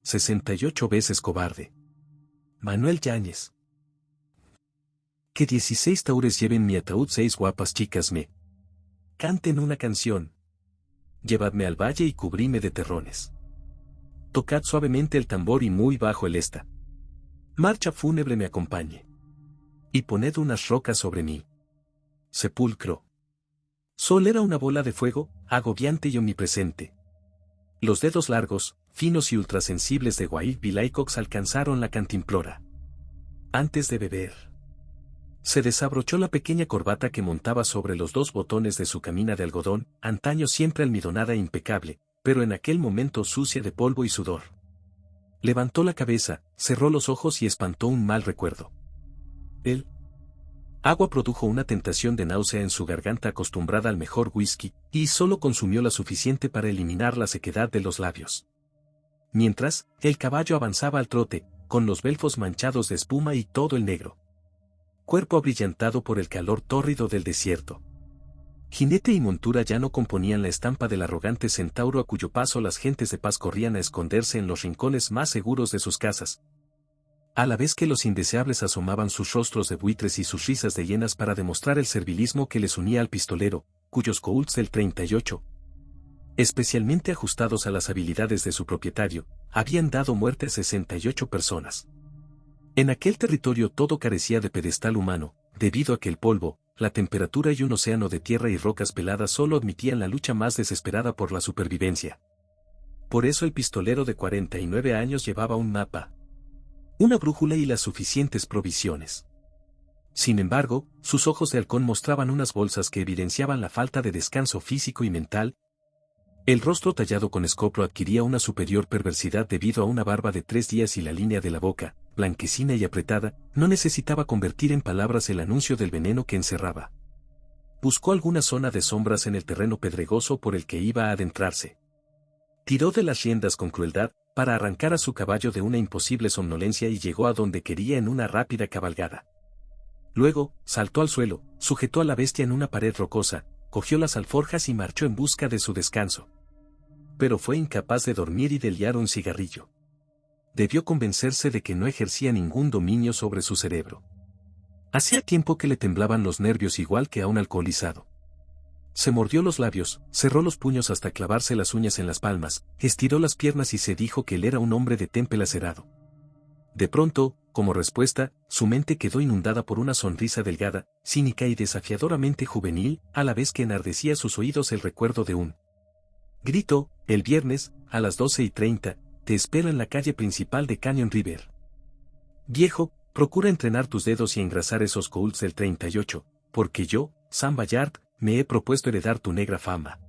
68 veces cobarde. Manuel Yáñez. Que 16 taures lleven mi ataúd, 6 guapas chicas me canten una canción. Llevadme al valle y cubríme de terrones. Tocad suavemente el tambor y muy bajo el esta marcha fúnebre me acompañe. Y poned unas rocas sobre mí. Sepulcro. Sol era una bola de fuego, agobiante y omnipresente. Los dedos largos, finos y ultrasensibles de Wild Bill Hickok alcanzaron la cantimplora. Antes de beber, se desabrochó la pequeña corbata que montaba sobre los 2 botones de su camina de algodón, antaño siempre almidonada e impecable, pero en aquel momento sucia de polvo y sudor. Levantó la cabeza, cerró los ojos y espantó un mal recuerdo. El agua produjo una tentación de náusea en su garganta acostumbrada al mejor whisky, y solo consumió la suficiente para eliminar la sequedad de los labios. Mientras, el caballo avanzaba al trote, con los belfos manchados de espuma y todo el negro cuerpo abrillantado por el calor tórrido del desierto. Jinete y montura ya no componían la estampa del arrogante centauro a cuyo paso las gentes de paz corrían a esconderse en los rincones más seguros de sus casas, a la vez que los indeseables asomaban sus rostros de buitres y sus risas de hienas para demostrar el servilismo que les unía al pistolero, cuyos Colts del 38, especialmente ajustados a las habilidades de su propietario, habían dado muerte a 68 personas. En aquel territorio todo carecía de pedestal humano, debido a que el polvo, la temperatura y un océano de tierra y rocas peladas solo admitían la lucha más desesperada por la supervivencia. Por eso el pistolero de 49 años llevaba un mapa, una brújula y las suficientes provisiones. Sin embargo, sus ojos de halcón mostraban unas bolsas que evidenciaban la falta de descanso físico y mental. El rostro tallado con escoplo adquiría una superior perversidad debido a una barba de 3 días y la línea de la boca, blanquecina y apretada, no necesitaba convertir en palabras el anuncio del veneno que encerraba. Buscó alguna zona de sombras en el terreno pedregoso por el que iba a adentrarse. Tiró de las riendas con crueldad, para arrancar a su caballo de una imposible somnolencia y llegó a donde quería en una rápida cabalgada. Luego, saltó al suelo, sujetó a la bestia en una pared rocosa, cogió las alforjas y marchó en busca de su descanso. Pero fue incapaz de dormir y de liar un cigarrillo. Debió convencerse de que no ejercía ningún dominio sobre su cerebro. Hacía tiempo que le temblaban los nervios igual que a un alcoholizado. Se mordió los labios, cerró los puños hasta clavarse las uñas en las palmas, estiró las piernas y se dijo que él era un hombre de temple lacerado. De pronto, como respuesta, su mente quedó inundada por una sonrisa delgada, cínica y desafiadoramente juvenil, a la vez que enardecía sus oídos el recuerdo de un grito: el viernes, a las 12:30, te espero en la calle principal de Canyon River. Viejo, procura entrenar tus dedos y engrasar esos Colts del 38, porque yo, Sam Ballard, me he propuesto heredar tu negra fama.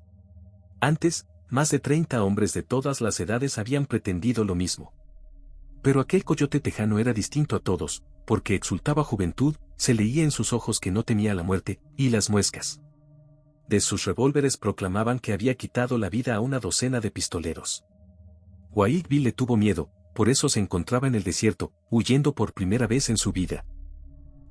Antes, más de 30 hombres de todas las edades habían pretendido lo mismo. Pero aquel coyote tejano era distinto a todos, porque exultaba juventud, se leía en sus ojos que no temía la muerte, y las muescas de sus revólveres proclamaban que había quitado la vida a una docena de pistoleros. Wild Bill le tuvo miedo, por eso se encontraba en el desierto, huyendo por primera vez en su vida.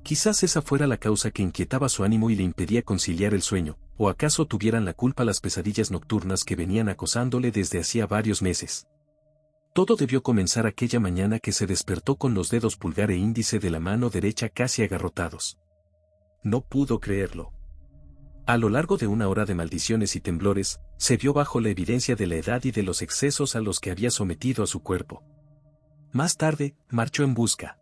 Quizás esa fuera la causa que inquietaba su ánimo y le impedía conciliar el sueño, o acaso tuvieran la culpa las pesadillas nocturnas que venían acosándole desde hacía varios meses. Todo debió comenzar aquella mañana que se despertó con los dedos pulgar e índice de la mano derecha casi agarrotados. No pudo creerlo. A lo largo de una hora de maldiciones y temblores, se vio bajo la evidencia de la edad y de los excesos a los que había sometido a su cuerpo. Más tarde, marchó en busca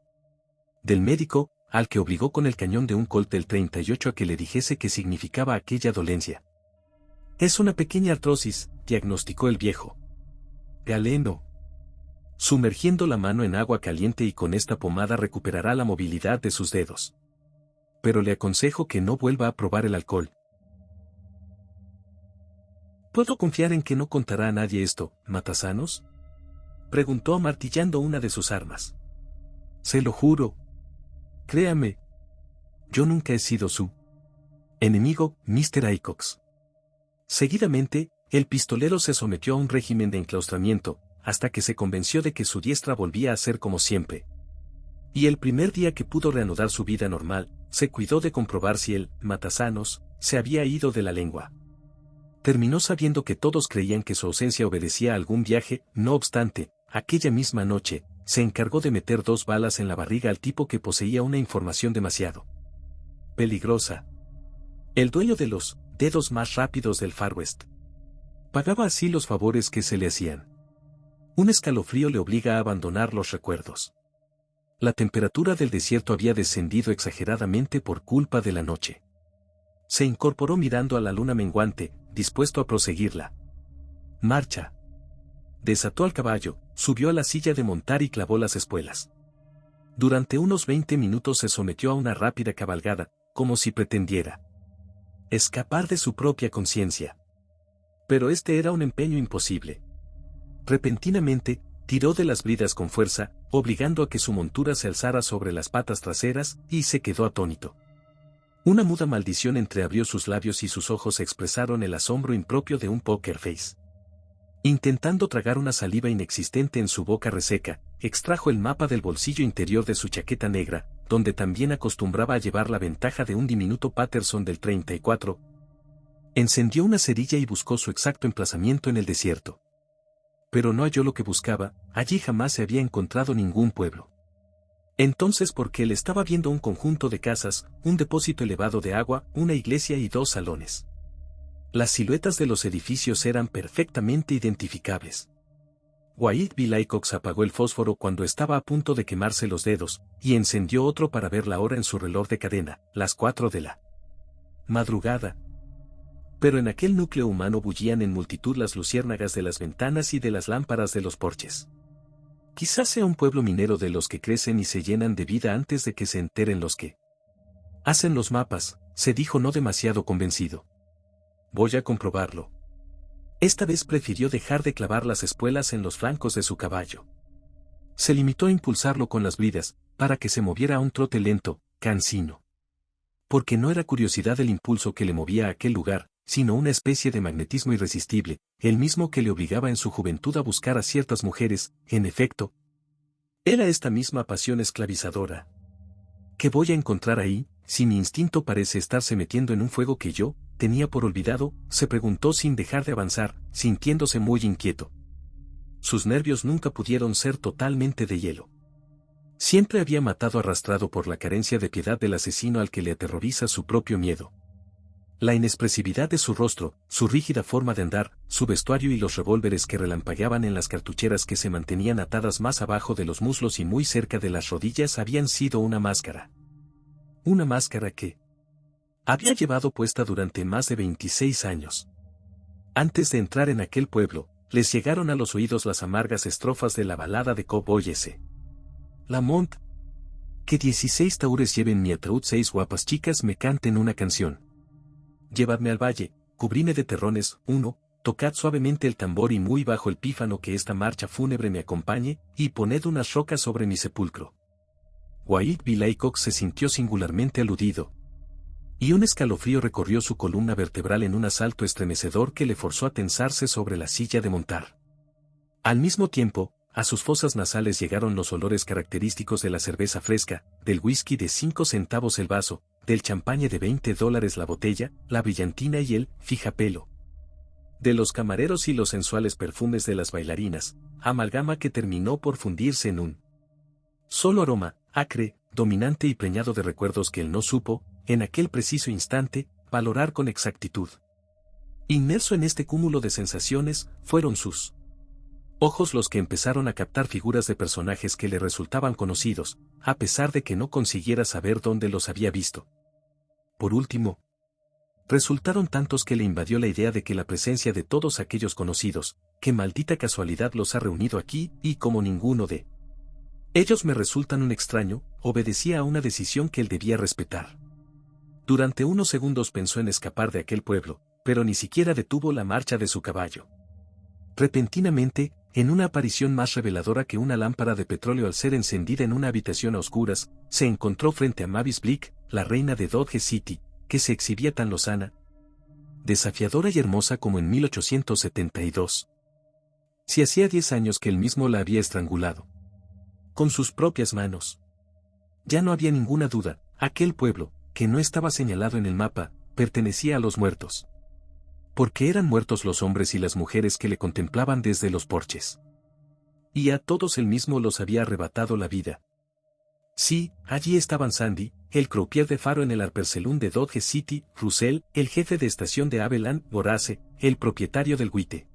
del médico, al que obligó con el cañón de un Colt del 38 a que le dijese qué significaba aquella dolencia. Es una pequeña artrosis, diagnosticó el viejo. Galeno. Sumergiendo la mano en agua caliente y con esta pomada recuperará la movilidad de sus dedos. Pero le aconsejo que no vuelva a probar el alcohol. ¿Puedo confiar en que no contará a nadie esto, matasanos?, preguntó amartillando una de sus armas. Se lo juro. Créame. Yo nunca he sido su enemigo, Mr. Hickok. Seguidamente, el pistolero se sometió a un régimen de enclaustramiento, hasta que se convenció de que su diestra volvía a ser como siempre. Y el primer día que pudo reanudar su vida normal, se cuidó de comprobar si el matasanos se había ido de la lengua. Terminó sabiendo que todos creían que su ausencia obedecía a algún viaje, no obstante, aquella misma noche, se encargó de meter 2 balas en la barriga al tipo que poseía una información demasiado peligrosa. El dueño de los dedos más rápidos del Far West. Pagaba así los favores que se le hacían. Un escalofrío le obliga a abandonar los recuerdos. La temperatura del desierto había descendido exageradamente por culpa de la noche. Se incorporó mirando a la luna menguante, dispuesto a proseguirla. Marcha. Desató al caballo, subió a la silla de montar y clavó las espuelas. Durante unos 20 minutos se sometió a una rápida cabalgada, como si pretendiera escapar de su propia conciencia. Pero este era un empeño imposible. Repentinamente, tiró de las bridas con fuerza, obligando a que su montura se alzara sobre las patas traseras, y se quedó atónito. Una muda maldición entreabrió sus labios y sus ojos expresaron el asombro impropio de un poker face. Intentando tragar una saliva inexistente en su boca reseca, extrajo el mapa del bolsillo interior de su chaqueta negra, donde también acostumbraba a llevar la ventaja de un diminuto Patterson del 34. Encendió una cerilla y buscó su exacto emplazamiento en el desierto. Pero no halló lo que buscaba, allí jamás se había encontrado ningún pueblo. Entonces, porque él estaba viendo un conjunto de casas, un depósito elevado de agua, una iglesia y 2 salones. Las siluetas de los edificios eran perfectamente identificables. Wyatt B. Laycox apagó el fósforo cuando estaba a punto de quemarse los dedos, y encendió otro para ver la hora en su reloj de cadena, las 4 de la madrugada. Pero en aquel núcleo humano bullían en multitud las luciérnagas de las ventanas y de las lámparas de los porches. Quizás sea un pueblo minero de los que crecen y se llenan de vida antes de que se enteren los que hacen los mapas, se dijo no demasiado convencido. Voy a comprobarlo. Esta vez prefirió dejar de clavar las espuelas en los flancos de su caballo. Se limitó a impulsarlo con las bridas, para que se moviera a un trote lento, cansino. Porque no era curiosidad el impulso que le movía a aquel lugar, sino una especie de magnetismo irresistible, el mismo que le obligaba en su juventud a buscar a ciertas mujeres, en efecto. Era esta misma pasión esclavizadora. ¿Qué voy a encontrar ahí, si mi instinto parece estarse metiendo en un fuego que yo tenía por olvidado? Se preguntó sin dejar de avanzar, sintiéndose muy inquieto. Sus nervios nunca pudieron ser totalmente de hielo. Siempre había matado arrastrado por la carencia de piedad del asesino al que le aterroriza su propio miedo. La inexpresividad de su rostro, su rígida forma de andar, su vestuario y los revólveres que relampagueaban en las cartucheras que se mantenían atadas más abajo de los muslos y muy cerca de las rodillas habían sido una máscara. Una máscara que había llevado puesta durante más de 26 años. Antes de entrar en aquel pueblo, les llegaron a los oídos las amargas estrofas de la balada de Cowboy S. Lamont. Que 16 taúres lleven mi ataúd, 6 guapas chicas me canten una canción. Llevadme al valle, cubríme de terrones, 1, tocad suavemente el tambor y muy bajo el pífano que esta marcha fúnebre me acompañe, y poned unas rocas sobre mi sepulcro. Wyatt B. Laycox se sintió singularmente aludido. Y un escalofrío recorrió su columna vertebral en un asalto estremecedor que le forzó a tensarse sobre la silla de montar. Al mismo tiempo, a sus fosas nasales llegaron los olores característicos de la cerveza fresca, del whisky de 5 centavos el vaso, del champaña de $20 la botella, la brillantina y el fijapelo. De los camareros y los sensuales perfumes de las bailarinas, amalgama que terminó por fundirse en un solo aroma, acre, dominante y preñado de recuerdos que él no supo, en aquel preciso instante, valorar con exactitud. Inmerso en este cúmulo de sensaciones, fueron sus ojos los que empezaron a captar figuras de personajes que le resultaban conocidos, a pesar de que no consiguiera saber dónde los había visto. Por último, resultaron tantos que le invadió la idea de que la presencia de todos aquellos conocidos, que maldita casualidad los ha reunido aquí, y como ninguno de ellos me resultan un extraño, obedecía a una decisión que él debía respetar. Durante unos segundos pensó en escapar de aquel pueblo, pero ni siquiera detuvo la marcha de su caballo. Repentinamente, en una aparición más reveladora que una lámpara de petróleo al ser encendida en una habitación a oscuras, se encontró frente a Mavis Blick, la reina de Dodge City, que se exhibía tan lozana, desafiadora y hermosa como en 1872. Si hacía 10 años que él mismo la había estrangulado con sus propias manos. Ya no había ninguna duda, aquel pueblo, que no estaba señalado en el mapa, pertenecía a los muertos. Porque eran muertos los hombres y las mujeres que le contemplaban desde los porches. Y a todos él mismo los había arrebatado la vida. Sí, allí estaban Sandy, el croupier de faro en el Arpercelún de Dodge City, Russell, el jefe de estación de Avalon, Horace, el propietario del Whyte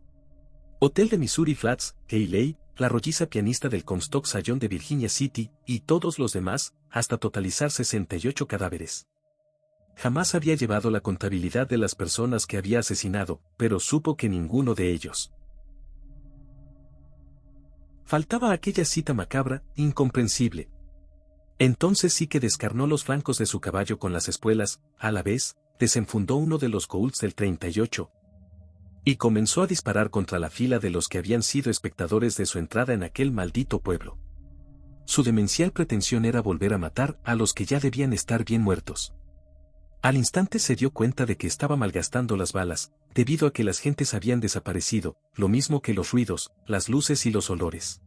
Hotel de Missouri Flats, Hayley, la rolliza pianista del Comstock Saloon de Virginia City, y todos los demás, hasta totalizar 68 cadáveres. Jamás había llevado la contabilidad de las personas que había asesinado, pero supo que ninguno de ellos. Faltaba aquella cita macabra, incomprensible. Entonces sí que descarnó los flancos de su caballo con las espuelas, a la vez, desenfundó uno de los Colts del 38. Y comenzó a disparar contra la fila de los que habían sido espectadores de su entrada en aquel maldito pueblo. Su demencial pretensión era volver a matar a los que ya debían estar bien muertos. Al instante se dio cuenta de que estaba malgastando las balas, debido a que las gentes habían desaparecido, lo mismo que los ruidos, las luces y los olores.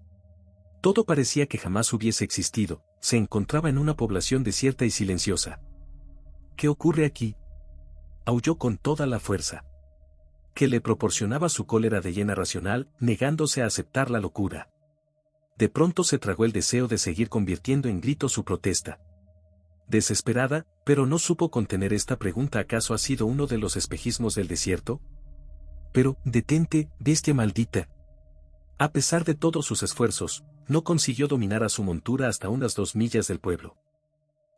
Todo parecía que jamás hubiese existido, se encontraba en una población desierta y silenciosa. ¿Qué ocurre aquí?, aulló con toda la fuerza que le proporcionaba su cólera de hiena racional, negándose a aceptar la locura. De pronto se tragó el deseo de seguir convirtiendo en grito su protesta. Desesperada, pero no supo contener esta pregunta: ¿acaso ha sido uno de los espejismos del desierto? Pero, detente, bestia maldita. A pesar de todos sus esfuerzos, no consiguió dominar a su montura hasta unas 2 millas del pueblo,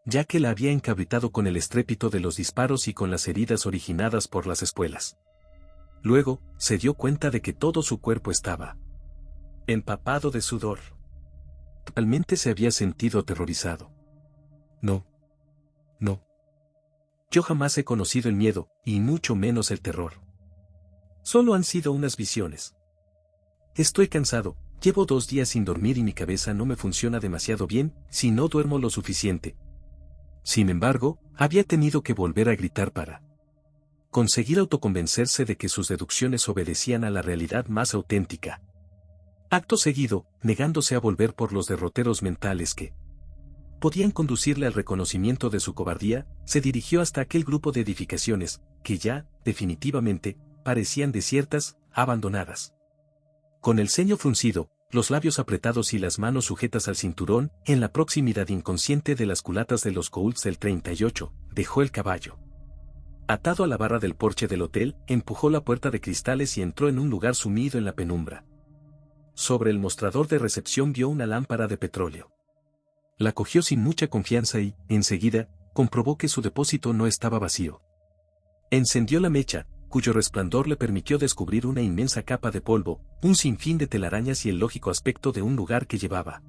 ya que la había encabritado con el estrépito de los disparos y con las heridas originadas por las espuelas. Luego, se dio cuenta de que todo su cuerpo estaba empapado de sudor. Totalmente se había sentido aterrorizado. No. Yo jamás he conocido el miedo, y mucho menos el terror. Solo han sido unas visiones. Estoy cansado, llevo 2 días sin dormir y mi cabeza no me funciona demasiado bien, si no duermo lo suficiente. Sin embargo, había tenido que volver a gritar para conseguir autoconvencerse de que sus deducciones obedecían a la realidad más auténtica. Acto seguido, negándose a volver por los derroteros mentales que podían conducirle al reconocimiento de su cobardía, se dirigió hasta aquel grupo de edificaciones, que ya, definitivamente, parecían desiertas, abandonadas. Con el ceño fruncido, los labios apretados y las manos sujetas al cinturón, en la proximidad inconsciente de las culatas de los Colts del 38, dejó el caballo. Atado a la barra del porche del hotel, empujó la puerta de cristales y entró en un lugar sumido en la penumbra. Sobre el mostrador de recepción vio una lámpara de petróleo. La cogió sin mucha confianza y, enseguida, comprobó que su depósito no estaba vacío. Encendió la mecha, cuyo resplandor le permitió descubrir una inmensa capa de polvo, un sinfín de telarañas y el lógico aspecto de un lugar que llevaba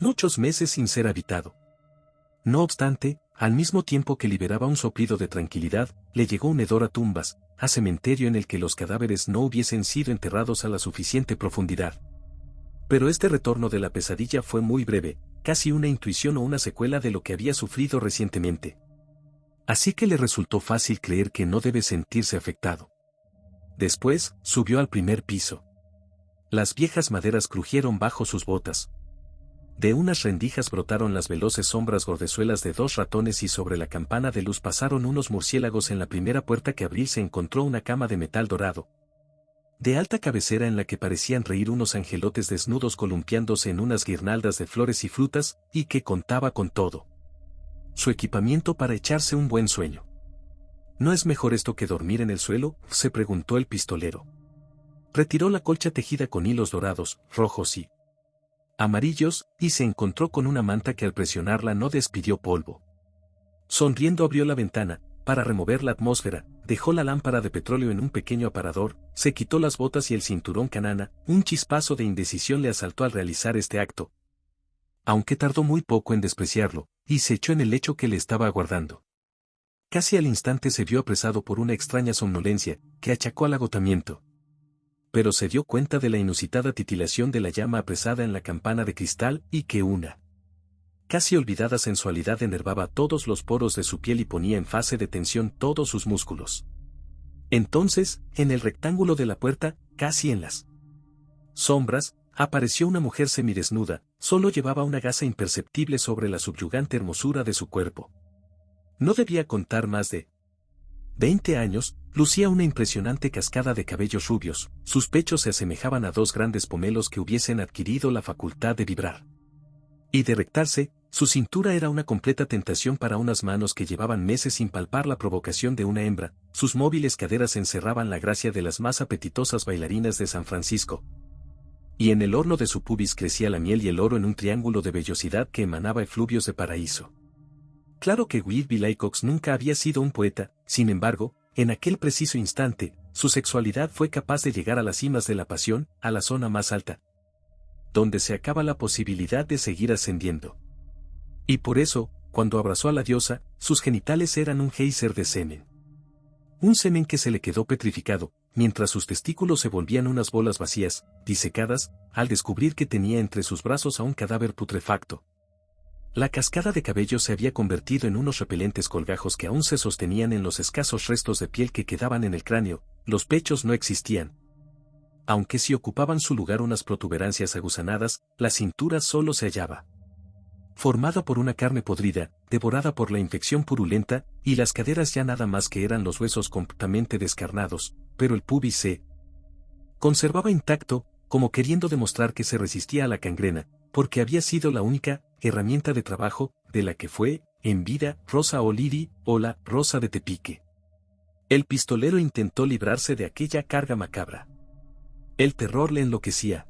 muchos meses sin ser habitado. No obstante, al mismo tiempo que liberaba un soplido de tranquilidad, le llegó un hedor a tumbas, a cementerio en el que los cadáveres no hubiesen sido enterrados a la suficiente profundidad. Pero este retorno de la pesadilla fue muy breve, casi una intuición o una secuela de lo que había sufrido recientemente. Así que le resultó fácil creer que no debe sentirse afectado. Después, subió al primer piso. Las viejas maderas crujieron bajo sus botas. De unas rendijas brotaron las veloces sombras gordezuelas de 2 ratones y sobre la campana de luz pasaron unos murciélagos. En la primera puerta que abrí se encontró una cama de metal dorado, de alta cabecera, en la que parecían reír unos angelotes desnudos columpiándose en unas guirnaldas de flores y frutas, y que contaba con todo su equipamiento para echarse un buen sueño. ¿No es mejor esto que dormir en el suelo?, se preguntó el pistolero. Retiró la colcha tejida con hilos dorados, rojos y amarillos, y se encontró con una manta que al presionarla no despidió polvo. Sonriendo abrió la ventana, para remover la atmósfera, dejó la lámpara de petróleo en un pequeño aparador, se quitó las botas y el cinturón canana. Un chispazo de indecisión le asaltó al realizar este acto, aunque tardó muy poco en despreciarlo, y se echó en el lecho que le estaba aguardando. Casi al instante se vio apresado por una extraña somnolencia, que achacó al agotamiento. Pero se dio cuenta de la inusitada titilación de la llama apresada en la campana de cristal, y que una casi olvidada sensualidad enervaba todos los poros de su piel y ponía en fase de tensión todos sus músculos. Entonces, en el rectángulo de la puerta, casi en las sombras, apareció una mujer semidesnuda, solo llevaba una gasa imperceptible sobre la subyugante hermosura de su cuerpo. No debía contar más de 20 años, Lucía una impresionante cascada de cabellos rubios, sus pechos se asemejaban a dos grandes pomelos que hubiesen adquirido la facultad de vibrar y de rectarse. Su cintura era una completa tentación para unas manos que llevaban meses sin palpar la provocación de una hembra, sus móviles caderas encerraban la gracia de las más apetitosas bailarinas de San Francisco. Y en el horno de su pubis crecía la miel y el oro en un triángulo de vellosidad que emanaba efluvios de paraíso. Claro que Whitby Laycox nunca había sido un poeta, sin embargo, en aquel preciso instante, su sexualidad fue capaz de llegar a las cimas de la pasión, a la zona más alta, donde se acaba la posibilidad de seguir ascendiendo. Y por eso, cuando abrazó a la diosa, sus genitales eran un geyser de semen. Un semen que se le quedó petrificado, mientras sus testículos se volvían unas bolas vacías, disecadas, al descubrir que tenía entre sus brazos a un cadáver putrefacto. La cascada de cabello se había convertido en unos repelentes colgajos que aún se sostenían en los escasos restos de piel que quedaban en el cráneo, los pechos no existían. Aunque sí ocupaban su lugar unas protuberancias aguzanadas, la cintura solo se hallaba formada por una carne podrida, devorada por la infección purulenta, y las caderas ya nada más que eran los huesos completamente descarnados, pero el pubis se conservaba intacto, como queriendo demostrar que se resistía a la gangrena, porque había sido la única herramienta de trabajo de la que fue, en vida, Rosa O'Leary, o la Rosa de Tepique. El pistolero intentó librarse de aquella carga macabra. El terror le enloquecía.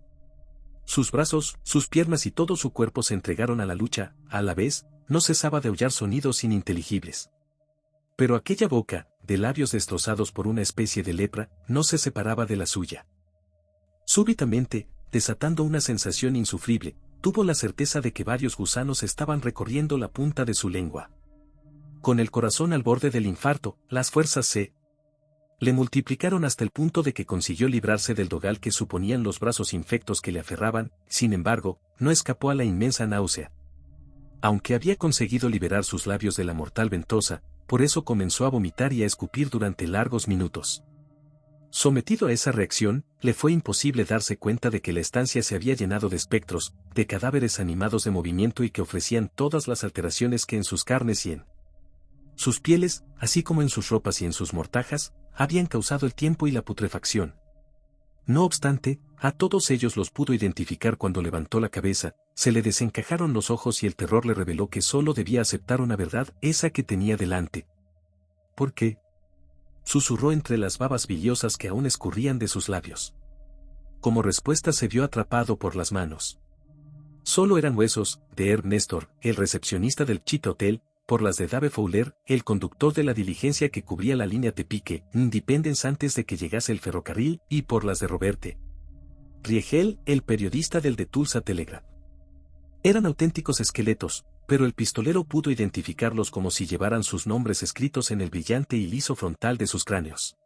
Sus brazos, sus piernas y todo su cuerpo se entregaron a la lucha, a la vez, no cesaba de aullar sonidos ininteligibles. Pero aquella boca, de labios destrozados por una especie de lepra, no se separaba de la suya. Súbitamente, desatando una sensación insufrible, tuvo la certeza de que varios gusanos estaban recorriendo la punta de su lengua. Con el corazón al borde del infarto, las fuerzas se le multiplicaron hasta el punto de que consiguió librarse del dogal que suponían los brazos infectos que le aferraban, sin embargo, no escapó a la inmensa náusea. Aunque había conseguido liberar sus labios de la mortal ventosa, por eso comenzó a vomitar y a escupir durante largos minutos. Sometido a esa reacción, le fue imposible darse cuenta de que la estancia se había llenado de espectros, de cadáveres animados de movimiento y que ofrecían todas las alteraciones que en sus carnes y en sus pieles, así como en sus ropas y en sus mortajas, habían causado el tiempo y la putrefacción. No obstante, a todos ellos los pudo identificar cuando levantó la cabeza, se le desencajaron los ojos y el terror le reveló que solo debía aceptar una verdad, esa que tenía delante. ¿Por qué?, susurró entre las babas biliosas que aún escurrían de sus labios. Como respuesta se vio atrapado por las manos. Solo eran huesos, de Herb Nestor, el recepcionista del Chita Hotel, por las de Dave Fowler, el conductor de la diligencia que cubría la línea Tepique, Independence antes de que llegase el ferrocarril, y por las de Roberte Riegel, el periodista del The Tulsa Telegraph. Eran auténticos esqueletos, pero el pistolero pudo identificarlos como si llevaran sus nombres escritos en el brillante y liso frontal de sus cráneos.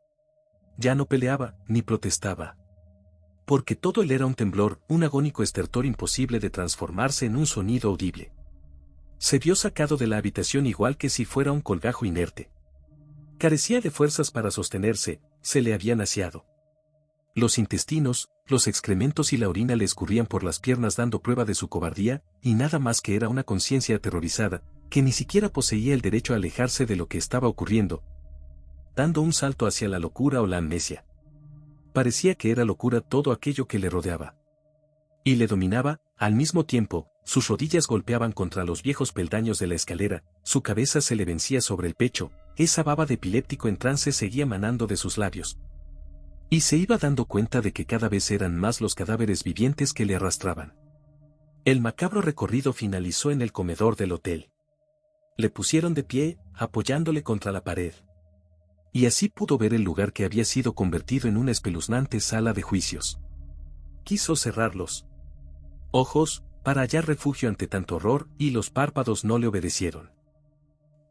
Ya no peleaba, ni protestaba. Porque todo él era un temblor, un agónico estertor imposible de transformarse en un sonido audible. Se vio sacado de la habitación igual que si fuera un colgajo inerte. Carecía de fuerzas para sostenerse, se le habían aseado. Los intestinos, los excrementos y la orina le escurrían por las piernas dando prueba de su cobardía, y nada más que era una conciencia aterrorizada, que ni siquiera poseía el derecho a alejarse de lo que estaba ocurriendo, dando un salto hacia la locura o la amnesia. Parecía que era locura todo aquello que le rodeaba. Y le dominaba, al mismo tiempo, sus rodillas golpeaban contra los viejos peldaños de la escalera, su cabeza se le vencía sobre el pecho, esa baba de epiléptico en trance seguía manando de sus labios. Y se iba dando cuenta de que cada vez eran más los cadáveres vivientes que le arrastraban. El macabro recorrido finalizó en el comedor del hotel. Le pusieron de pie, apoyándole contra la pared. Y así pudo ver el lugar que había sido convertido en una espeluznante sala de juicios. Quiso cerrar los ojos, para hallar refugio ante tanto horror, y los párpados no le obedecieron.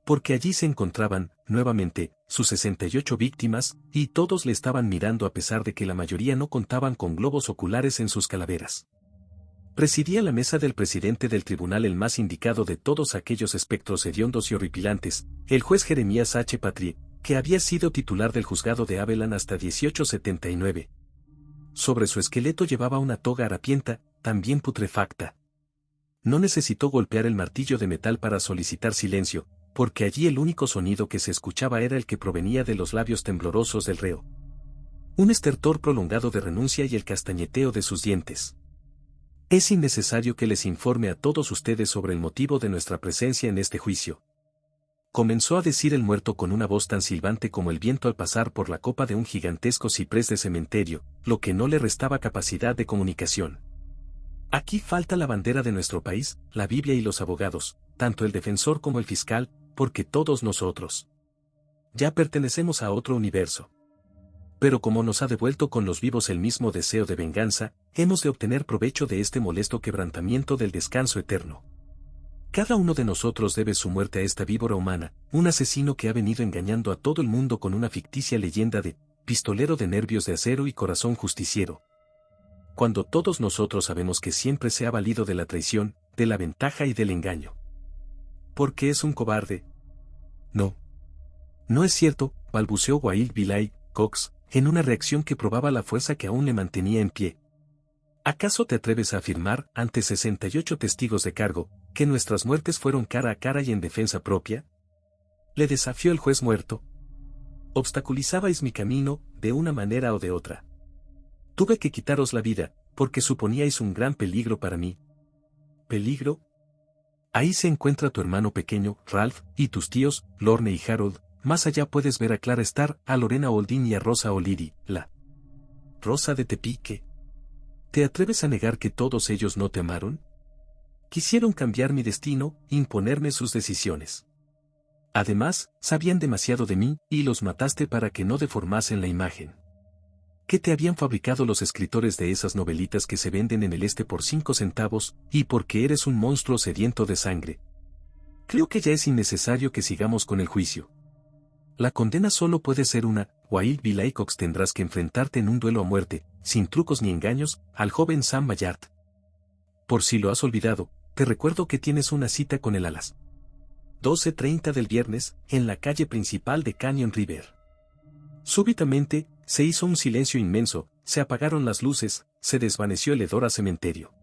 Porque allí se encontraban, nuevamente, sus 68 víctimas, y todos le estaban mirando a pesar de que la mayoría no contaban con globos oculares en sus calaveras. Presidía la mesa del presidente del tribunal el más indicado de todos aquellos espectros hediondos y horripilantes, el juez Jeremías H. Patrie, que había sido titular del juzgado de Abilene hasta 1879. Sobre su esqueleto llevaba una toga harapienta, también putrefacta. No necesitó golpear el martillo de metal para solicitar silencio, porque allí el único sonido que se escuchaba era el que provenía de los labios temblorosos del reo. Un estertor prolongado de renuncia y el castañeteo de sus dientes. Es innecesario que les informe a todos ustedes sobre el motivo de nuestra presencia en este juicio. Comenzó a decir el muerto con una voz tan silbante como el viento al pasar por la copa de un gigantesco ciprés de cementerio, lo que no le restaba capacidad de comunicación. Aquí falta la bandera de nuestro país, la Biblia y los abogados, tanto el defensor como el fiscal, porque todos nosotros ya pertenecemos a otro universo. Pero como nos ha devuelto con los vivos el mismo deseo de venganza, hemos de obtener provecho de este molesto quebrantamiento del descanso eterno. Cada uno de nosotros debe su muerte a esta víbora humana, un asesino que ha venido engañando a todo el mundo con una ficticia leyenda de pistolero de nervios de acero y corazón justiciero. Cuando todos nosotros sabemos que siempre se ha valido de la traición, de la ventaja y del engaño. ¿Por qué es un cobarde? No. No es cierto, balbuceó Wild Bill Cox, en una reacción que probaba la fuerza que aún le mantenía en pie. ¿Acaso te atreves a afirmar, ante 68 testigos de cargo, que nuestras muertes fueron cara a cara y en defensa propia? Le desafió el juez muerto. Obstaculizabais mi camino, de una manera o de otra. Tuve que quitaros la vida, porque suponíais un gran peligro para mí. ¿Peligro? Ahí se encuentra tu hermano pequeño, Ralph, y tus tíos, Lorne y Harold. Más allá puedes ver a Clara Starr, a Lorena Olding y a Rosa O'Leary, la Rosa de Tepique. ¿Te atreves a negar que todos ellos no te amaron? Quisieron cambiar mi destino, imponerme sus decisiones. Además, sabían demasiado de mí, y los mataste para que no deformasen la imagen. ¿Qué te habían fabricado los escritores de esas novelitas que se venden en el este por 5 centavos, y porque eres un monstruo sediento de sangre? Creo que ya es innecesario que sigamos con el juicio. La condena solo puede ser una. Wild Bill Cox, tendrás que enfrentarte en un duelo a muerte, sin trucos ni engaños, al joven Sam Ballard. Por si lo has olvidado, te recuerdo que tienes una cita con él a las 12:30 del viernes, en la calle principal de Canyon River. Súbitamente, se hizo un silencio inmenso, se apagaron las luces, se desvaneció el hedor a cementerio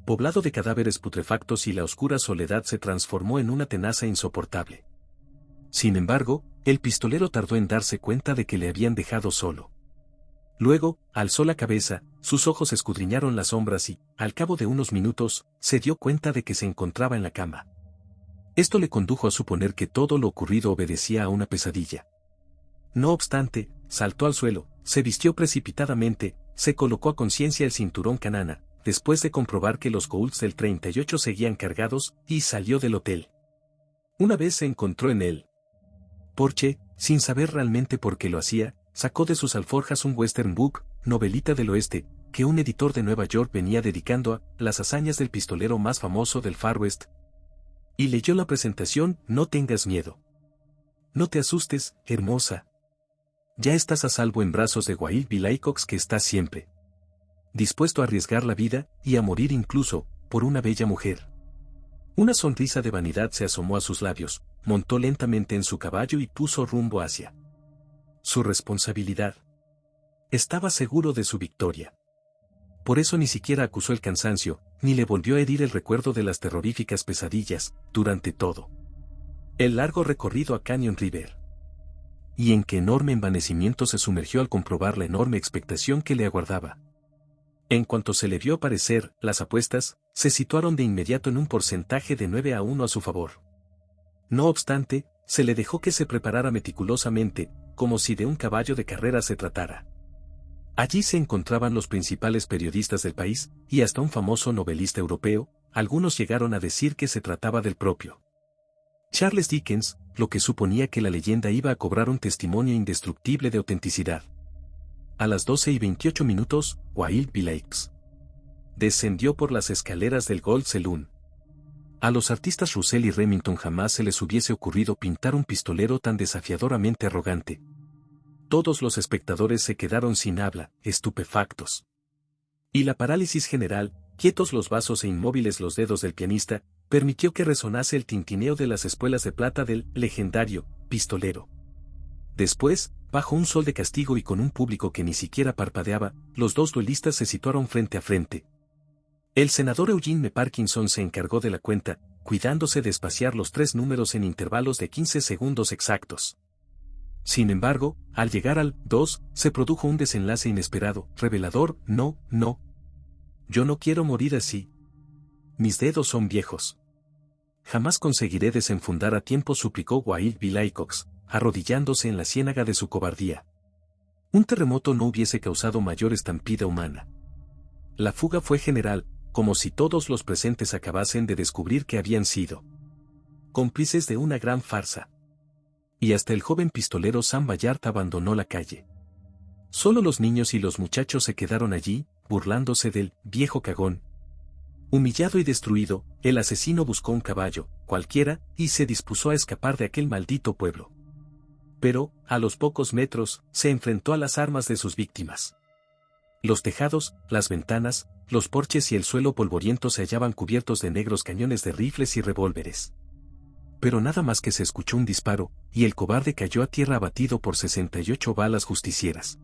poblado de cadáveres putrefactos y la oscura soledad se transformó en una tenaza insoportable. Sin embargo, el pistolero tardó en darse cuenta de que le habían dejado solo. Luego, alzó la cabeza, sus ojos escudriñaron las sombras y, al cabo de unos minutos, se dio cuenta de que se encontraba en la cama. Esto le condujo a suponer que todo lo ocurrido obedecía a una pesadilla. No obstante, saltó al suelo, se vistió precipitadamente, se colocó a conciencia el cinturón canana, después de comprobar que los Colts del 38 seguían cargados, y salió del hotel. Una vez se encontró en el porche, sin saber realmente por qué lo hacía, sacó de sus alforjas un Western Book, novelita del oeste, que un editor de Nueva York venía dedicando a las hazañas del pistolero más famoso del Far West. Y leyó la presentación. No tengas miedo. No te asustes, hermosa. Ya estás a salvo en brazos de Wild Bill Cox, que está siempre dispuesto a arriesgar la vida, y a morir incluso, por una bella mujer. Una sonrisa de vanidad se asomó a sus labios, montó lentamente en su caballo y puso rumbo hacia su responsabilidad. Estaba seguro de su victoria. Por eso ni siquiera acusó el cansancio, ni le volvió a herir el recuerdo de las terroríficas pesadillas, durante todo el largo recorrido a Canyon River. Y en qué enorme envanecimiento se sumergió al comprobar la enorme expectación que le aguardaba. En cuanto se le vio aparecer, las apuestas se situaron de inmediato en un porcentaje de 9-1 a su favor. No obstante, se le dejó que se preparara meticulosamente, como si de un caballo de carrera se tratara. Allí se encontraban los principales periodistas del país, y hasta un famoso novelista europeo. Algunos llegaron a decir que se trataba del propio Charles Dickens, lo que suponía que la leyenda iba a cobrar un testimonio indestructible de autenticidad. A las 12:28, Wild Bill Cox descendió por las escaleras del Gold Saloon. A los artistas Russell y Remington jamás se les hubiese ocurrido pintar un pistolero tan desafiadoramente arrogante. Todos los espectadores se quedaron sin habla, estupefactos. Y la parálisis general, quietos los vasos e inmóviles los dedos del pianista, permitió que resonase el tintineo de las espuelas de plata del legendario pistolero. Después, bajo un sol de castigo y con un público que ni siquiera parpadeaba, los dos duelistas se situaron frente a frente. El senador Eugene M. Parkinson se encargó de la cuenta, cuidándose de espaciar los 3 números en intervalos de 15 segundos exactos. Sin embargo, al llegar al 2, se produjo un desenlace inesperado, revelador. No, no. Yo no quiero morir así. Mis dedos son viejos. Jamás conseguiré desenfundar a tiempo, suplicó Wild Bill Aycox, arrodillándose en la ciénaga de su cobardía. Un terremoto no hubiese causado mayor estampida humana. La fuga fue general, como si todos los presentes acabasen de descubrir que habían sido cómplices de una gran farsa. Y hasta el joven pistolero Sam Ballard abandonó la calle. Solo los niños y los muchachos se quedaron allí, burlándose del viejo cagón. Humillado y destruido, el asesino buscó un caballo, cualquiera, y se dispuso a escapar de aquel maldito pueblo. Pero, a los pocos metros, se enfrentó a las armas de sus víctimas. Los tejados, las ventanas, los porches y el suelo polvoriento se hallaban cubiertos de negros cañones de rifles y revólveres. Pero nada más que se escuchó un disparo, y el cobarde cayó a tierra abatido por 68 balas justicieras.